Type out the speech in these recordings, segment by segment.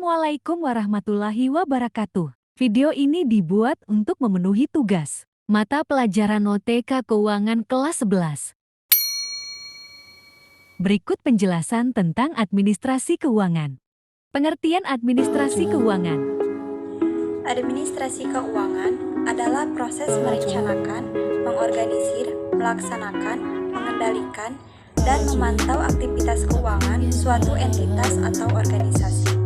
Assalamualaikum warahmatullahi wabarakatuh. Video ini dibuat untuk memenuhi tugas mata pelajaran OTK Keuangan kelas 11. Berikut penjelasan tentang administrasi keuangan. Pengertian administrasi keuangan. Administrasi keuangan adalah proses merencanakan, mengorganisir, melaksanakan, mengendalikan, dan memantau aktivitas keuangan suatu entitas atau organisasi.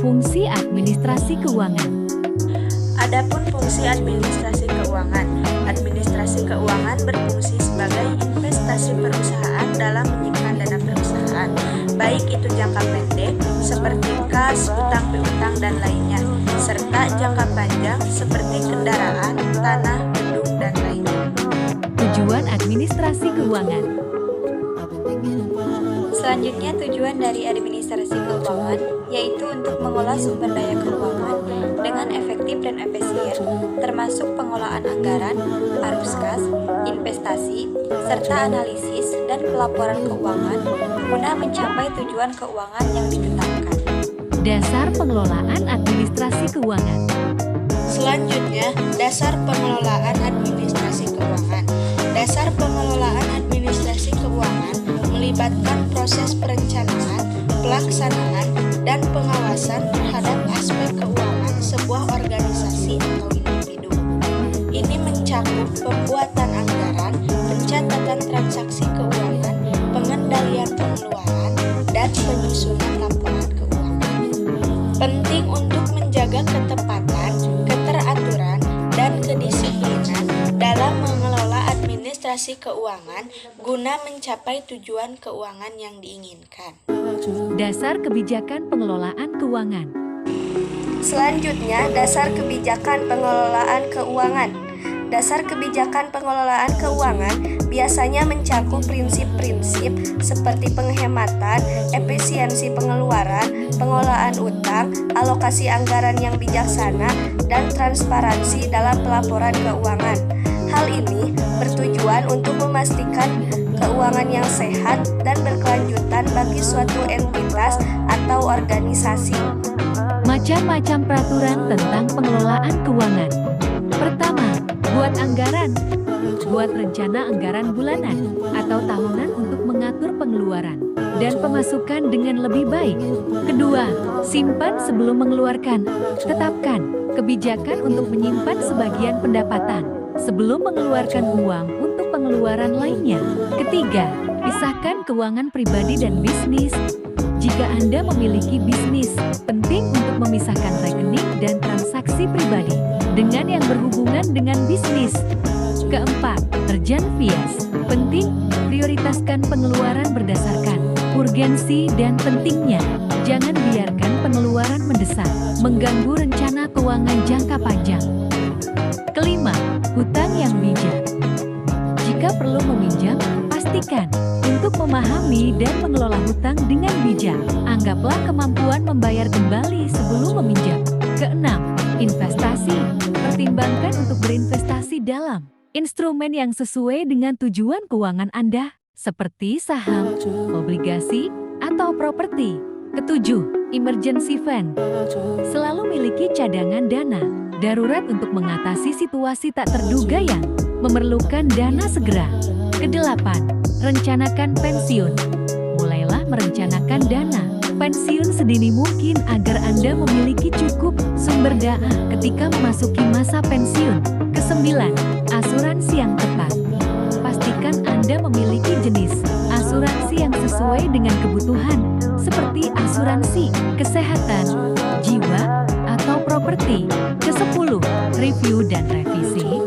Fungsi administrasi keuangan. Adapun fungsi administrasi keuangan berfungsi sebagai investasi perusahaan dalam menyimpan dana perusahaan, baik itu jangka pendek seperti kas, utang piutang, dan lainnya, serta jangka panjang seperti kendaraan, tanah, gedung, dan lainnya. Tujuan administrasi keuangan. Selanjutnya, tujuan dari administrasi keuangan yaitu untuk mengolah sumber daya keuangan dengan efektif dan efisien, termasuk pengolahan anggaran, arus kas, investasi, serta analisis dan pelaporan keuangan guna mencapai tujuan keuangan yang ditetapkan. Dasar pengelolaan administrasi keuangan. Selanjutnya, dasar pengelolaan administrasi keuangan. Dasar pengelolaan administrasi keuangan melibatkan proses perencanaan, pelaksanaan, dan pengawasan terhadap aspek keuangan sebuah organisasi atau individu. Ini mencakup pembuatan anggaran, pencatatan transaksi keuangan, pengendalian pengeluaran, dan penyusunan laporan keuangan. Penting untuk menjaga ketepatan, keteraturan, dan kedisiplinan dalam mengelola administrasi keuangan guna mencapai tujuan keuangan yang diinginkan. Dasar kebijakan pengelolaan keuangan. Selanjutnya, dasar kebijakan pengelolaan keuangan. Dasar kebijakan pengelolaan keuangan biasanya mencakup prinsip-prinsip seperti penghematan, efisiensi pengeluaran, pengelolaan utang, alokasi anggaran yang bijaksana, dan transparansi dalam pelaporan keuangan. Hal ini bertujuan untuk memastikan keuangan yang sehat dan berkelanjutan bagi suatu entitas atau organisasi. Macam-macam peraturan tentang pengelolaan keuangan. Pertama, buat anggaran. Buat rencana anggaran bulanan atau tahunan untuk mengatur pengeluaran dan pemasukan dengan lebih baik. Kedua, simpan sebelum mengeluarkan. Tetapkan kebijakan untuk menyimpan sebagian pendapatan sebelum mengeluarkan uang untuk pengeluaran lainnya. Ketiga, pisahkan keuangan pribadi dan bisnis. Jika Anda memiliki bisnis, penting untuk memisahkan rekening dan transaksi pribadi dengan yang berhubungan dengan bisnis. Keempat, urgent fees. Penting, prioritaskan pengeluaran berdasarkan urgensi dan pentingnya. Jangan biarkan pengeluaran mendesak, mengganggu rencana keuangan jangka panjang. Kelima, hutang yang bijak. Jika perlu meminjam, pastikan untuk memahami dan mengelola hutang dengan bijak. Anggaplah kemampuan membayar kembali sebelum meminjam. Keenam, investasi. Pertimbangkan untuk berinvestasi dalam instrumen yang sesuai dengan tujuan keuangan Anda, seperti saham, obligasi, atau properti. Ketujuh, emergency fund. Selalu miliki cadangan dana darurat untuk mengatasi situasi tak terduga yang memerlukan dana segera. Kedelapan, rencanakan pensiun. Mulailah merencanakan dana pensiun sedini mungkin agar Anda memiliki cukup sumber dana ketika memasuki masa pensiun. Kesembilan, asuransi yang tepat. Pastikan Anda memiliki jenis asuransi yang sesuai dengan kebutuhan, seperti asuransi kesehatan, jiwa, atau properti. Kesepuluh, review dan revisi.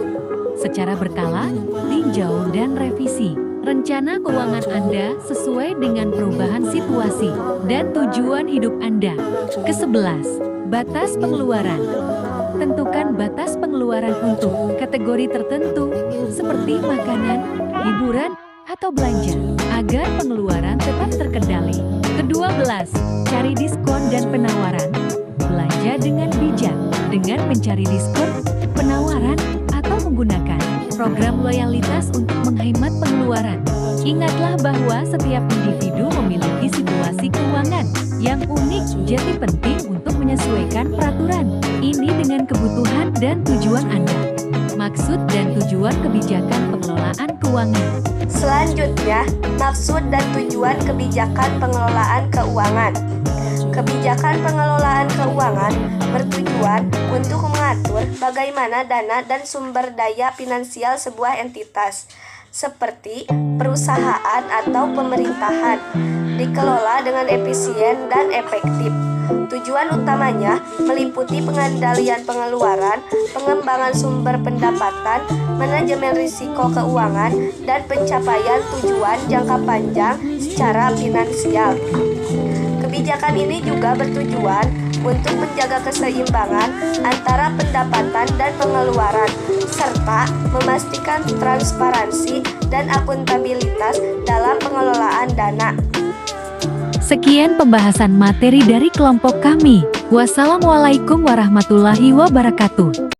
Secara berkala, tinjau dan revisi rencana keuangan Anda sesuai dengan perubahan situasi dan tujuan hidup Anda. Kesebelas, batas pengeluaran. Tentukan batas pengeluaran untuk kategori tertentu seperti makanan, hiburan, atau belanja agar pengeluaran tetap terkendali. Kedua belas, cari diskon dan penawaran. Belanja dengan bijak dengan mencari diskon, penawaran, atau menggunakan program loyalitas untuk menghemat pengeluaran. Ingatlah bahwa setiap individu memiliki situasi keuangan Yang unik jadi penting untuk menyesuaikan peraturan ini dengan kebutuhan dan tujuan Anda. Maksud dan tujuan kebijakan pengelolaan keuangan. Selanjutnya, maksud dan tujuan kebijakan pengelolaan keuangan. Kebijakan pengelolaan keuangan bertujuan untuk mengatur bagaimana dana dan sumber daya finansial sebuah entitas, seperti perusahaan atau pemerintahan, dikelola dengan efisien dan efektif. Tujuan utamanya meliputi pengendalian pengeluaran, pengembangan sumber pendapatan, manajemen risiko keuangan, dan pencapaian tujuan jangka panjang secara finansial. Kebijakan ini juga bertujuan untuk menjaga keseimbangan antara pendapatan dan pengeluaran, serta memastikan transparansi dan akuntabilitas dalam pengelolaan dana. Sekian pembahasan materi dari kelompok kami. Wassalamualaikum warahmatullahi wabarakatuh.